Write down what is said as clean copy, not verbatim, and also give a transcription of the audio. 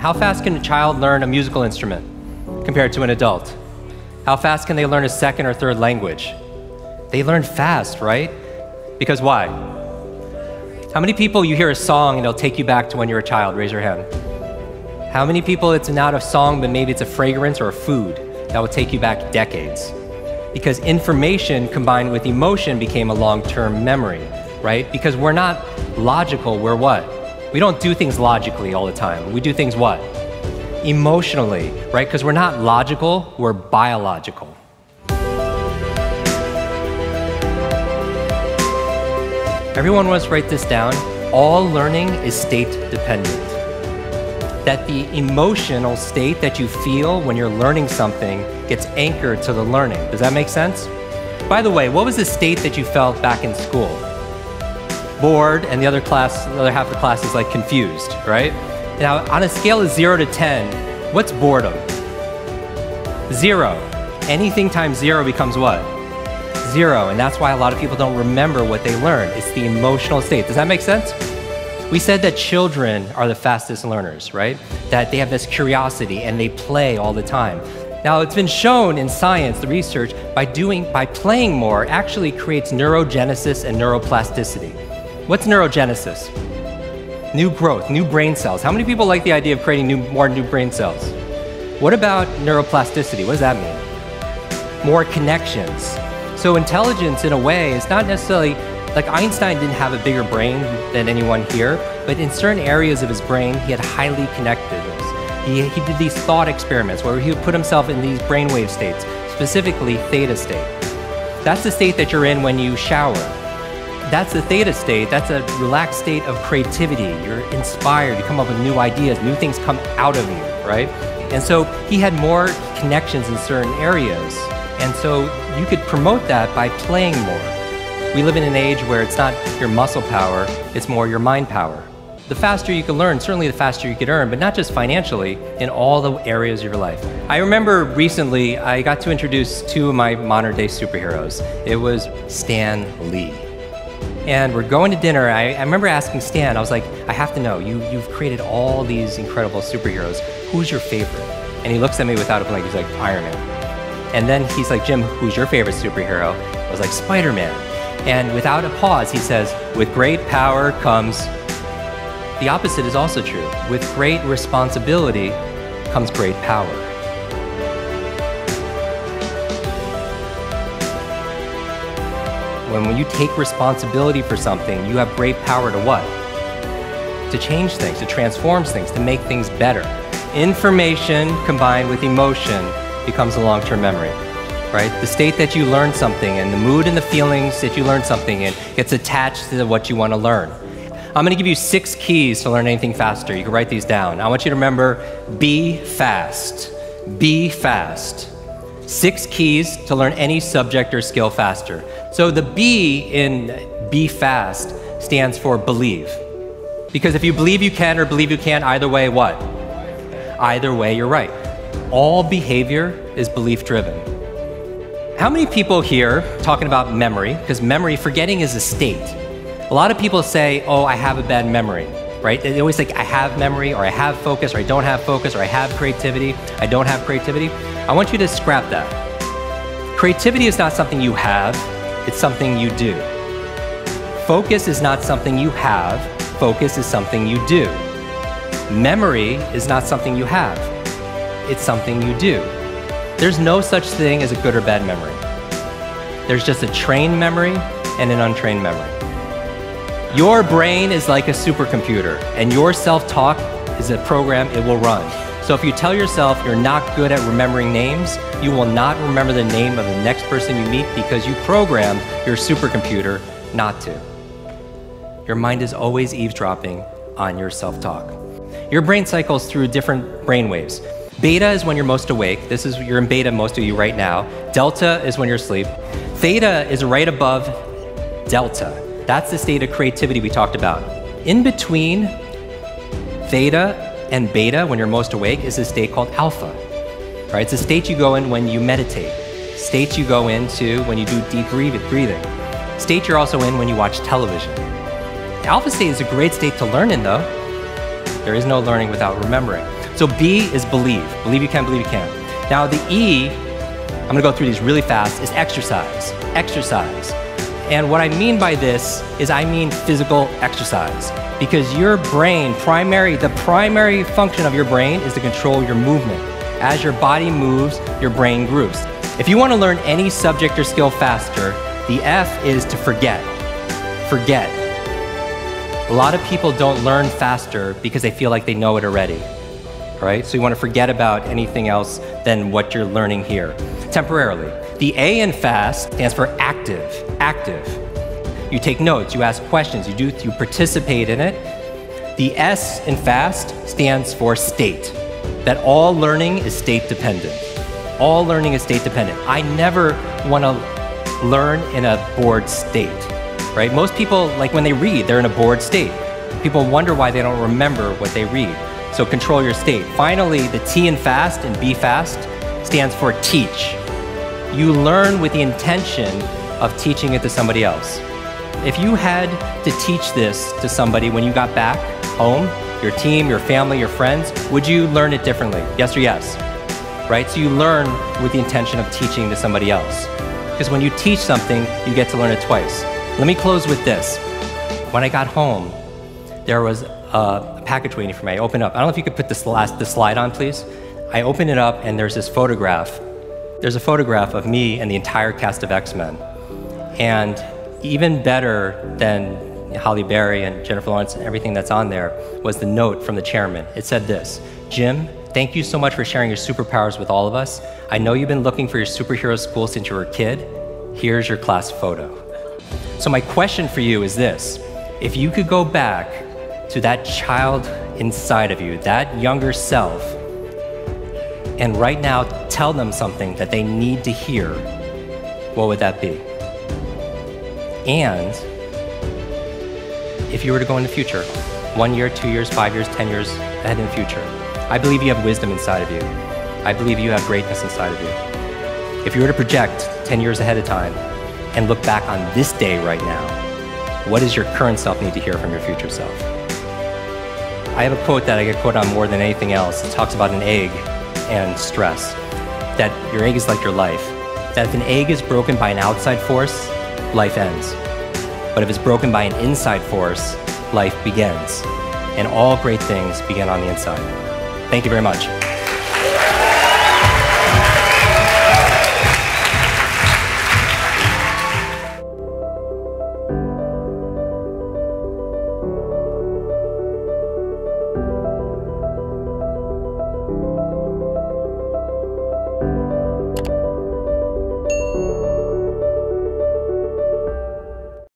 How fast can a child learn a musical instrument compared to an adult? How fast can they learn a second or third language? They learn fast, right? Because why? How many people you hear a song and it'll take you back to when you were a child? Raise your hand. How many people it's not a song, but maybe it's a fragrance or a food that will take you back decades? Because information combined with emotion became a long-term memory, right? Because we're not logical, we're what? We don't do things logically all the time. We do things what? Emotionally, right? Because we're not logical, we're biological. Everyone wants to write this down. All learning is state dependent. That the emotional state that you feel when you're learning something gets anchored to the learning. Does that make sense? By the way, what was the state that you felt back in school? Bored, and the other half of the class is like confused, right? Now, on a scale of 0 to 10, what's boredom? 0. Anything times 0 becomes what? 0, and that's why a lot of people don't remember what they learned. It's the emotional state. Does that make sense? We said that children are the fastest learners, right? That they have this curiosity and they play all the time. Now, it's been shown in science, the research, by playing more actually creates neurogenesis and neuroplasticity. What's neurogenesis? New growth, new brain cells. How many people like the idea of creating more new brain cells? What about neuroplasticity? What does that mean? More connections. So intelligence, in a way, is not necessarily, like Einstein didn't have a bigger brain than anyone here, but in certain areas of his brain, he had highly connectedness. He did these thought experiments where he would put himself in these brainwave states, specifically theta state. That's the state that you're in when you shower. That's the theta state. That's a relaxed state of creativity. You're inspired. You come up with new ideas. New things come out of you, right? And so he had more connections in certain areas. And so you could promote that by playing more. We live in an age where it's not your muscle power, it's more your mind power. The faster you can learn, certainly the faster you could earn, but not just financially, in all the areas of your life. I remember recently, I got to introduce two of my modern day superheroes. It was Stan Lee. And we're going to dinner. I remember asking Stan, I was like, I have to know, you've created all these incredible superheroes. Who's your favorite? And he looks at me without a blink, he's like, Iron Man. And then he's like, Jim, who's your favorite superhero? I was like, Spider-Man. And without a pause, he says, with great power comes... The opposite is also true. With great responsibility comes great power. When you take responsibility for something, you have great power to what? To change things, to transform things, to make things better. Information combined with emotion becomes a long-term memory, right? The state that you learn something in, the mood and the feelings that you learn something in gets attached to what you want to learn. I'm going to give you 6 keys to learn anything faster. You can write these down. I want you to remember, be fast. Be fast. 6 keys to learn any subject or skill faster. So the B in be fast stands for believe. Because if you believe you can or believe you can't, either way, what? Either way, you're right. All behavior is belief-driven. How many people here talking about memory? Because memory, forgetting is a state. A lot of people say, oh, I have a bad memory, right? They always think, I have memory, or I have focus, or I don't have focus, or I have creativity, I don't have creativity. I want you to scrap that. Creativity is not something you have, it's something you do. Focus is not something you have, focus is something you do. Memory is not something you have, it's something you do. There's no such thing as a good or bad memory. There's just a trained memory and an untrained memory. Your brain is like a supercomputer, and your self-talk is a program it will run. So if you tell yourself you're not good at remembering names, you will not remember the name of the next person you meet because you programmed your supercomputer not to. Your mind is always eavesdropping on your self-talk. Your brain cycles through different brain waves. Beta is when you're most awake. You're in beta, most of you right now. Delta is when you're asleep. Theta is right above delta. That's the state of creativity we talked about. In between theta and beta, when you're most awake, is a state called alpha. Right? It's a state you go in when you meditate. State you go into when you do deep breathing. State you're also in when you watch television. The alpha state is a great state to learn in, though. There is no learning without remembering. So B is believe. Believe you can, believe you can. Now the E, I'm gonna go through these really fast, is exercise. Exercise. And what I mean by this is I mean physical exercise. Because your brain, the primary function of your brain is to control your movement. As your body moves, your brain grooves. If you want to learn any subject or skill faster, the F is to forget. Forget. A lot of people don't learn faster because they feel like they know it already. Right? So you want to forget about anything else than what you're learning here, temporarily. The A in fast stands for active, active. You take notes, you ask questions, you participate in it. The S in fast stands for state, that all learning is state dependent. All learning is state dependent. I never want to learn in a bored state, right? Most people, like when they read, they're in a bored state. People wonder why they don't remember what they read. So control your state. Finally, the T in fast and B fast stands for teach. You learn with the intention of teaching it to somebody else. If you had to teach this to somebody when you got back home, your team, your family, your friends, would you learn it differently? Yes or yes? Right? So you learn with the intention of teaching to somebody else. Because when you teach something, you get to learn it twice. Let me close with this. When I got home, there was a package waiting for me. I opened up. I don't know if you could put the slide on, please. I opened it up, and there's this photograph. There's a photograph of me and the entire cast of X-Men. And even better than Halle Berry and Jennifer Lawrence and everything that's on there was the note from the chairman. It said this: Jim, thank you so much for sharing your superpowers with all of us. I know you've been looking for your superhero school since you were a kid. Here's your class photo. So my question for you is this: if you could go back to that child inside of you, that younger self, and right now tell them something that they need to hear, what would that be? And if you were to go in the future, 1 year, 2 years, 5 years, 10 years ahead in the future, I believe you have wisdom inside of you. I believe you have greatness inside of you. If you were to project 10 years ahead of time and look back on this day right now, what does your current self need to hear from your future self? I have a quote that I get quoted on more than anything else. It talks about an egg and stress, that your egg is like your life, that if an egg is broken by an outside force, life ends. But if it's broken by an inside force, life begins. And all great things begin on the inside. Thank you very much.